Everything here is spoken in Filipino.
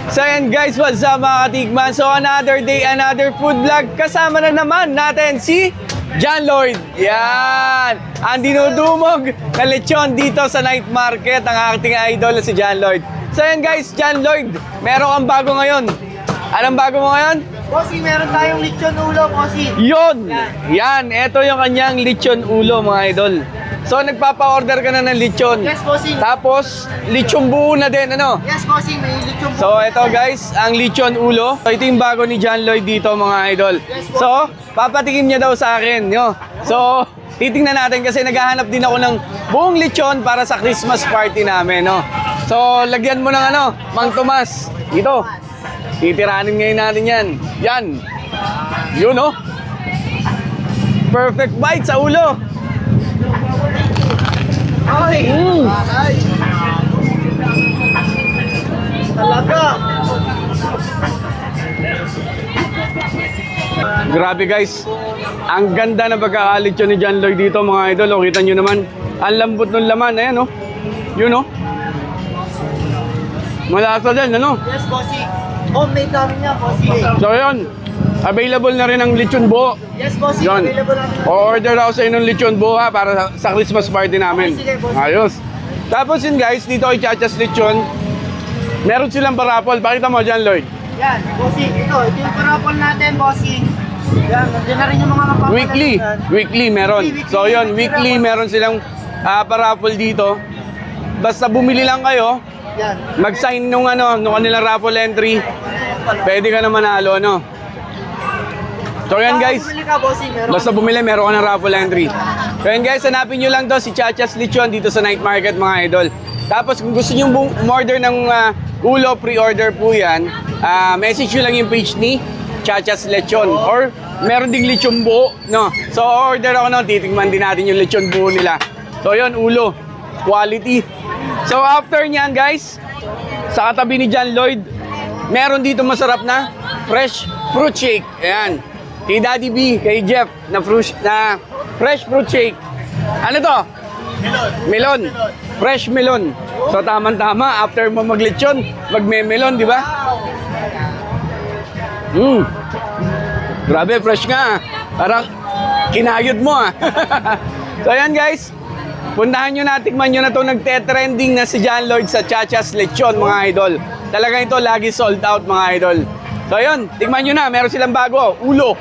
So ayan guys, what's up mga katikman? So another day, another food vlog. Kasama na naman natin si John Lloyd. Yan! Ang dinudumog na lechon dito sa night market, ang ating idol na si John Lloyd. So ayan guys, John Lloyd, meron kang bago ngayon. Anong bago mo ngayon? Bossy, meron tayong lechon ulo, bossy. Yun! Yan, eto yung kanyang lechon ulo mga idol. So nagpapa-order ka na ng lechon. Yes, bossy. Tapos, lechon buo na din, ano? Yes, bossy, may lechon So ito guys, ang lechon ulo. So ito yung bago ni John Lloyd dito mga idol. So, papatikim niya daw sa akin, yo. So, titingnan natin kasi naghahanap din ako ng buong lechon para sa Christmas party namin, no. So, lagyan mo ng ano, Mang Tomas. Dito. Titiranin ngayon natin yan. Yan. Yun, no. Perfect bite sa ulo. Ay! Ay! Talaga! Grabe guys, ang ganda na pagkakalit yun ni John Lloyd dito mga idol. O, kita nyo naman, ang lambot ng laman. Ayan o, yun o. Malasa din, ano? Yes, bossy. Homemade namin niya, bossy. So yun, available na rin ang lechon buo. Yes, bossy. Yun. Available namin. O-order ako sa inyo ng lechon buo ha, para sa Christmas party namin. Okay, sige, boss. Ayos. Tapos yun guys, dito kay Chachas Lechon, meron silang parapol. Pakita mo John Lloyd. Yan, bossy. Ito yung parapol natin, bossy. Yan, nandiyan na rin yung mga mapapala. Weekly meron. So yun, weekly meron silang parapol dito. Basta bumili lang kayo, Yan. mag-sign nung kanilang raffle entry, pwede ka na manalo, no? So yan guys, Bumili ka, bossy. Meron. basta bumili, meron ka ng raffle entry. So yan guys, hanapin nyo lang to si Chachas Lechon dito sa night market mga idol. Tapos kung gusto nyo umorder ng ulo, pre-order po yan, message nyo lang yung page ni Chachas Lechon. Or meron ding lechon buo, no? So order ako no, titikman din natin yung lechon buo nila. So yun, ulo, quality. So after nyan guys, sa katabi ni John Lloyd, meron dito masarap na fresh fruit shake. Ayan. Kay Daddy B, kay Jeff, na fresh fruit shake. Ano to? Melon. Fresh melon. So tama-tama, after mo maglechon, magme-melon, di ba? Grabe, fresh nga. Parang kinayod mo ah. So ayan guys, puntahan nyo na, tikman nyo na to, nagte-trending na si John Lloyd sa Chachas Lechon mga idol. Talagang ito lagi sold out mga idol. So ayun, tikman nyo na, meron silang bago, ulo.